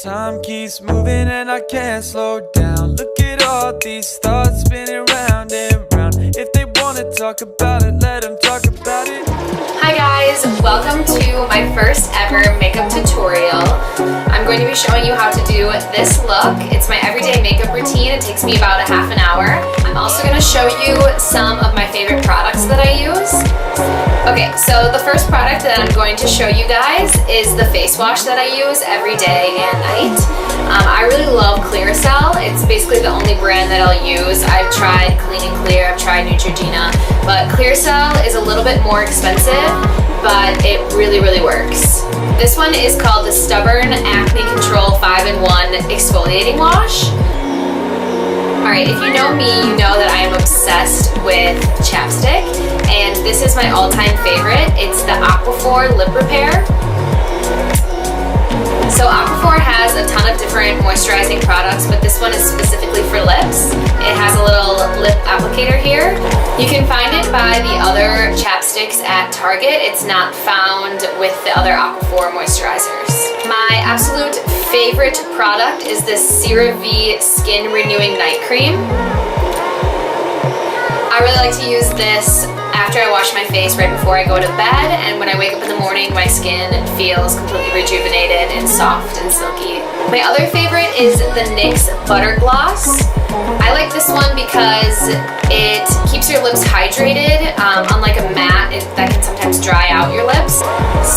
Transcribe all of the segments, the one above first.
Time keeps moving and I can't slow down. Look at all these thoughts spinning round and round. If they wanna talk about it, let them talk about it. Hi guys, welcome to my first ever makeup tutorial. I'm going to be showing you how to do this look. It's my everyday makeup routine. It takes me about a half an hour. I'm also going to show you some of my favorite products that I use. Okay, so the first product that I'm going to show you guys is the face wash that I use every day and night. I really love Clearasil. It's basically the only brand that I'll use. I've tried Clean and Clear, I've tried Neutrogena, but Clearasil is a little bit more expensive, but it really works. This one is called the Stubborn Acne Control 5-in-1 Exfoliating Wash. Alright, if you know me, you know that I am obsessed with Chapstick, and this is my all-time favorite. It's the Aquaphor Lip Repair. So Aquaphor has a ton of different moisturizing products, but this one is specifically for lips. It has a little lip applicator here. You can find it by the other chapsticks at Target. It's not found with the other Aquaphor moisturizers. My absolute favorite product is this CeraVe Skin Renewing Night Cream. I really like to use this after I wash my face right before I go to bed, and when I wake up in the morning, my skin feels completely rejuvenated and soft and silky. My other favorite is the NYX Butter Gloss. I like this one because it keeps your lips hydrated, unlike a matte that can sometimes dry out your lips.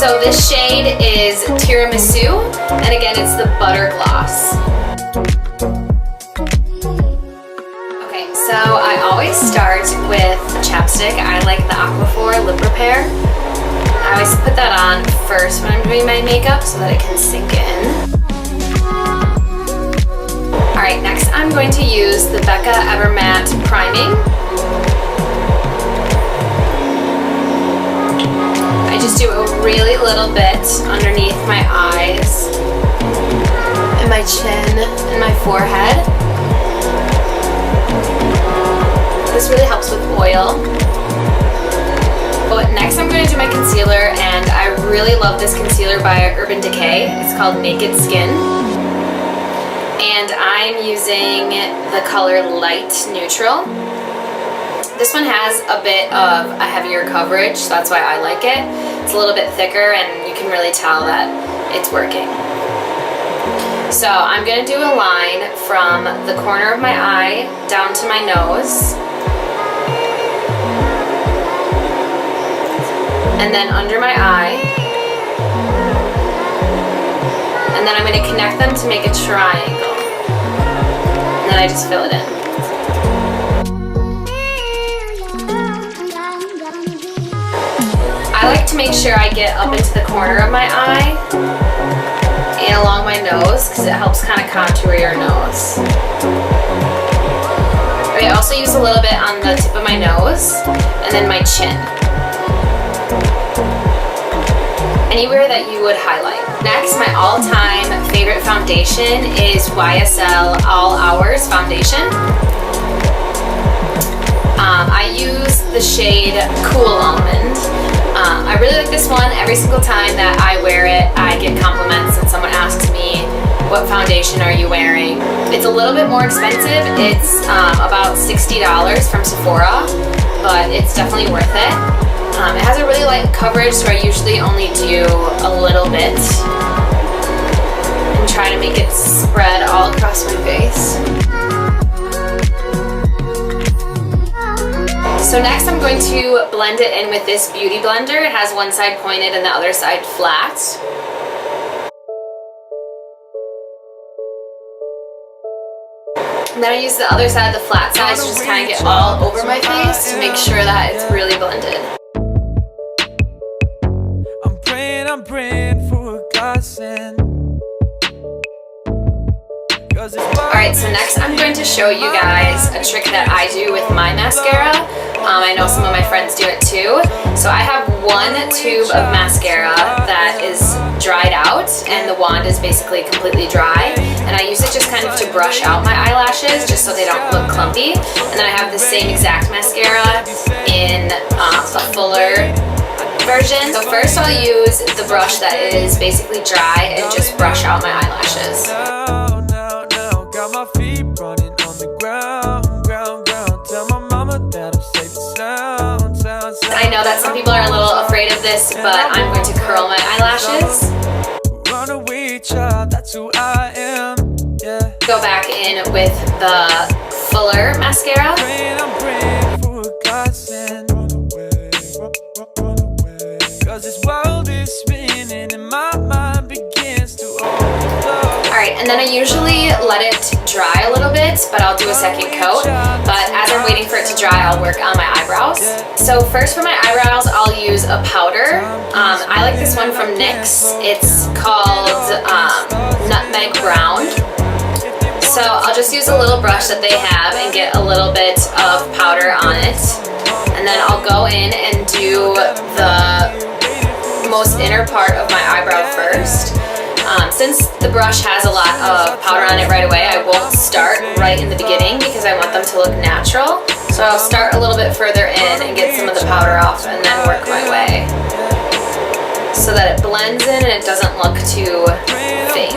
So this shade is Tiramisu, and again, it's the Butter Gloss. So I always start with chapstick. I like the Aquaphor Lip Repair. I always put that on first when I'm doing my makeup so that it can sink in. Alright, next I'm going to use the Becca Evermatte Priming. I just do a really little bit underneath my eyes, and my chin, and my forehead. This really helps with oil. But next I'm going to do my concealer, and I really love this concealer by Urban Decay. It's called Naked Skin. And I'm using the color Light Neutral. This one has a bit of a heavier coverage, so that's why I like it. It's a little bit thicker, and you can really tell that it's working. So I'm going to do a line from the corner of my eye down to my nose. And then under my eye, and then I'm going to connect them to make a triangle, and then I just fill it in. I like to make sure I get up into the corner of my eye and along my nose, because it helps kind of contour your nose. I also use a little bit on the tip of my nose, and then my chin. Anywhere that you would highlight. Next, my all-time favorite foundation is YSL All Hours Foundation. I use the shade Cool Almond. I really like this one. Every single time that I wear it, I get compliments, and someone asks me, what foundation are you wearing? It's a little bit more expensive. It's about $60 from Sephora, but it's definitely worth it. It has a really light coverage, so I usually only do a little bit and try to make it spread all across my face. So next I'm going to blend it in with this beauty blender. It has one side pointed and the other side flat. And then I use the other side, the flat side, to just kind of get all over my face to make sure that it's really blended. I'm praying for a godsend. Alright, so next I'm going to show you guys a trick that I do with my mascara. I know some of my friends do it too. So I have one tube of mascara that is dried out, and the wand is basically completely dry. And I use it just kind of to brush out my eyelashes, just so they don't look clumpy. And then I have the same exact mascara in a fuller version. So first I'll use the brush that is basically dry and just brush out my eyelashes. Got my feet running on the ground. Tell my mama that I'm safe and sound. I know that some people are a little afraid of this, but I'm going to curl my eyelashes. Run away, child, that's who I am. Yeah. Go back in with the fuller mascara. I'm praying for a godsend. Cause this world is spinning and my mind begins to overflow. Alright, and then I usually let it dry a little bit, but I'll do a second coat. But as I'm waiting for it to dry, I'll work on my eyebrows. So first for my eyebrows, I'll use a powder. I like this one from NYX. It's called Nutmeg Brown. So I'll just use a little brush that they have and get a little bit of powder on it. And then I'll go in and do the most inner part of my eyebrow first. Since the brush has a lot of powder on it right away, I won't start right in the beginning because I want them to look natural. So I'll start a little bit further in and get some of the powder off and then work my way so that it blends in and it doesn't look too fake.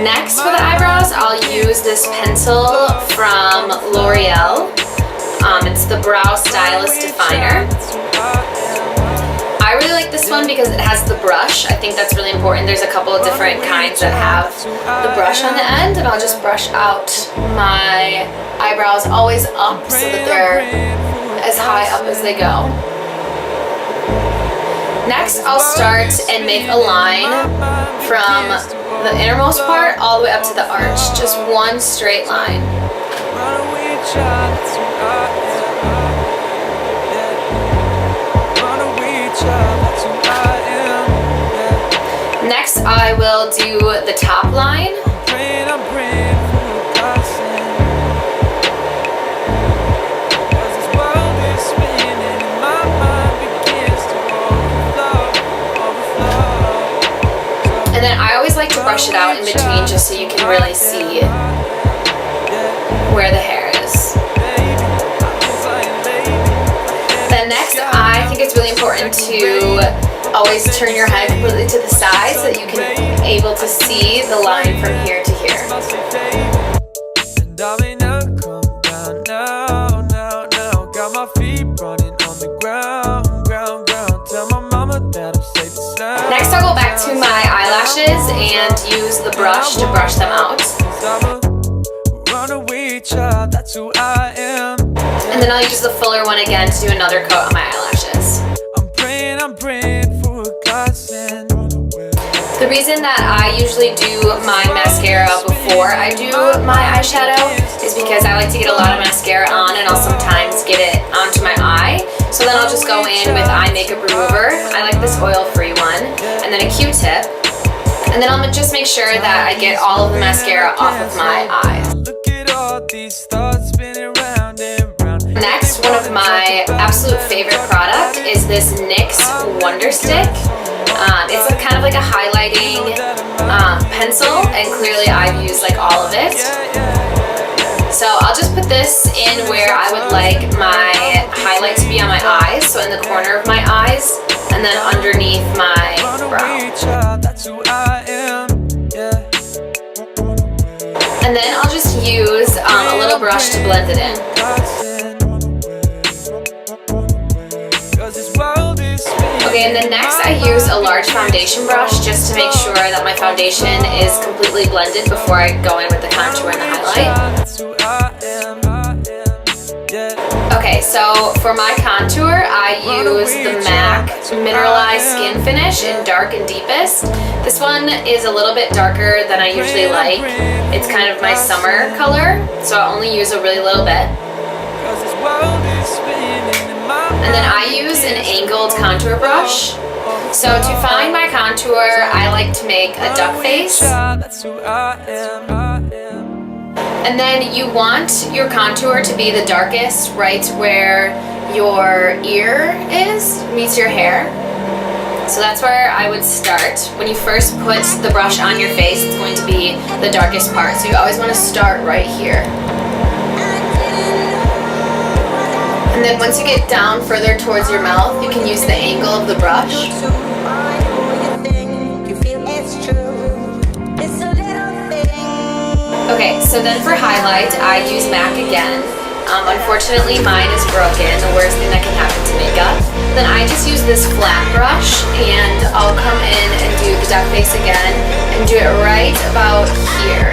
Next for the eyebrows, I'll use this pencil from L'Oreal. It's the Brow Stylist Definer. I really like this one because it has the brush. I think that's really important. There's a couple of different kinds that have the brush on the end, and I'll just brush out my eyebrows always up so that they're as high up as they go. Next, I'll start and make a line from the innermost part all the way up to the arch. Just one straight line. Next, I will do the top line. And then I always like to brush it out in between just so you can really see where the hair is. Then next, I think it's really important to always turn your head completely to the side so that you can be able to see the line from here to here. Next, I'll go back to my eyelashes and use the brush to brush them out. And then I'll use the fuller one again to do another coat on my eyelashes. The reason that I usually do my mascara before I do my eyeshadow is because I like to get a lot of mascara on and I'll sometimes get it onto my eye. So then I'll just go in with eye makeup remover. I like this oil-free one. And then a Q-tip. And then I'll just make sure that I get all of the mascara off of my eyes. Next, one of my absolute favorite product is this NYX Wonder Stick. It's kind of like a highlighting pencil, and clearly I've used like all of it. So I'll just put this in where I would like my highlight to be on my eyes, so in the corner of my eyes, and then underneath my brow. And then I'll just use a little brush to blend it in. Okay, and then next I use a large foundation brush just to make sure that my foundation is completely blended before I go in with the contour and the highlight. Okay, so for my contour, I use the MAC Mineralize Skinfinish in Dark and Deepest. This one is a little bit darker than I usually like. It's kind of my summer color, so I only use a really little bit. And then I use an angled contour brush. So to find my contour, I like to make a duck face. And then you want your contour to be the darkest right where your ear meets your hair. So that's where I would start. When you first put the brush on your face, it's going to be the darkest part. So you always want to start right here. And then once you get down further towards your mouth, you can use the angle of the brush. Okay, so then for highlight, I use MAC again. Unfortunately, mine is broken, the worst thing that can happen to makeup. Then I just use this flat brush, and I'll come in and do the duck face again, and do it right about here.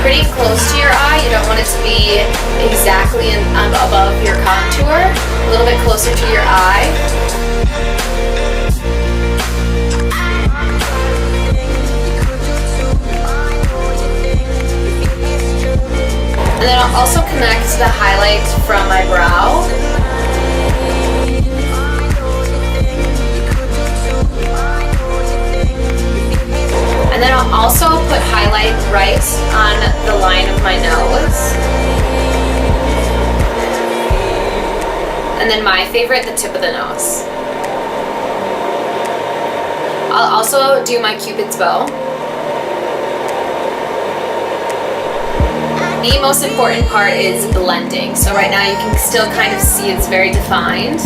Pretty close to your eye. You don't want it to be exactly above your contour. A little bit closer to your eye. And then I'll also connect the highlight from my brow. And then I'll also put highlight right on the line of my nose. And then my favorite, the tip of the nose. I'll also do my Cupid's bow. The most important part is blending. So right now you can still kind of see it's very defined.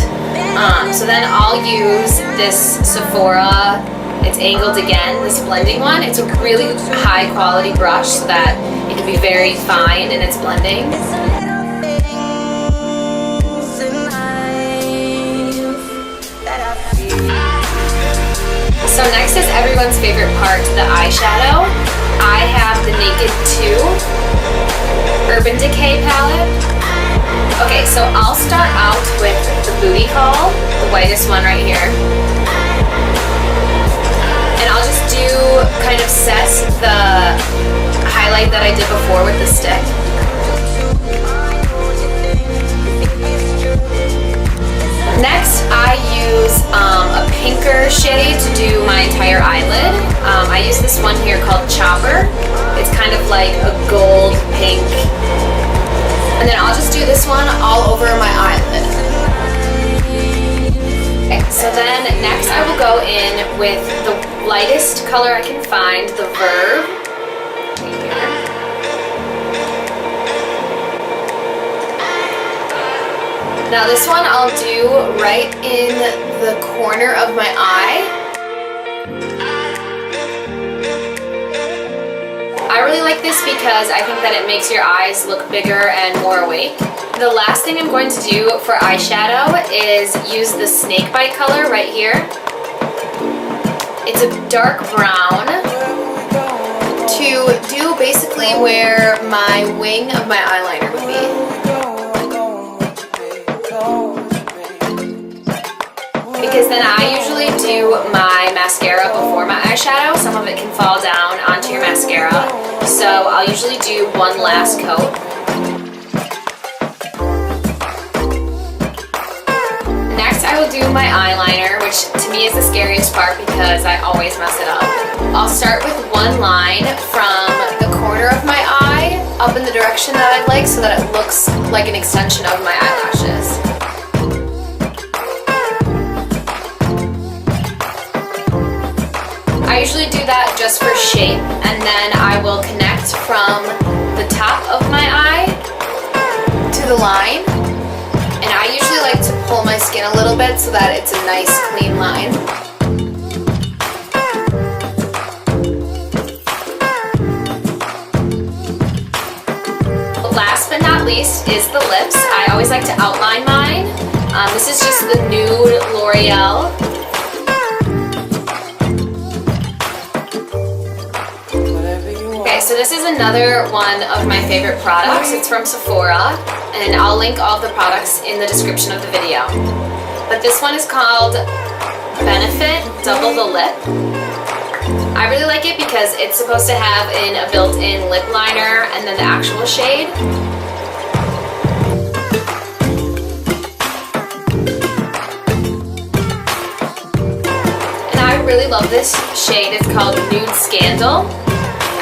So then I'll use this Sephora, it's angled again, this blending one. It's a really high quality brush so that it can be very fine in its blending. So next is everyone's favorite part, the eyeshadow. I have the Naked 2 Urban Decay palette. Okay, so I'll start out with the Booty Call, the whitest one right here. And I'll just do kind of set the highlight that I did before with the stick. Next, I use a pinker shade to do my entire eyelid. I use this one here called Chopper. It's kind of like a gold pink. And then I'll just do this one all over my eyelid. Okay, so then next I will go in with the lightest color I can find, the Verve. Right here. Now this one I'll do right in the corner of my eye. I really like this because I think that it makes your eyes look bigger and more awake. The last thing I'm going to do for eyeshadow is use the Snakebite color right here. It's a dark brown to do basically where my wing of my eyeliner would be. Because then I usually do my mascara before my eyeshadow. Some of it can fall down onto your mascara. So I'll usually do one last coat. Next I will do my eyeliner, which to me is the scariest part because I always mess it up. I'll start with one line from the corner of my eye up in the direction that I'd like so that it looks like an extension of my eyelashes. I usually do that just for shape, and then I will connect from the top of my eye to the line. And I usually like to pull my skin a little bit so that it's a nice clean line. Last but not least is the lips. I always like to outline mine. This is just the Nude L'Oreal. Okay, so this is another one of my favorite products. It's from Sephora, and I'll link all of the products in the description of the video. But this one is called Benefit Double the Lip. I really like it because it's supposed to have a built-in lip liner and then the actual shade. And I really love this shade. It's called Nude Scandal.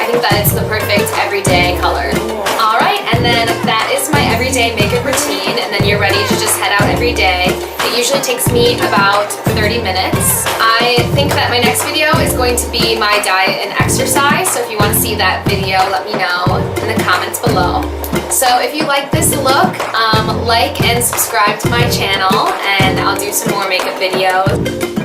I think that it's the perfect everyday color. Alright, and then that is my everyday makeup routine, and then you're ready to just head out every day. It usually takes me about 30 minutes. I think that my next video is going to be my diet and exercise, so if you want to see that video, let me know in the comments below. So if you like this look, like and subscribe to my channel, and I'll do some more makeup videos.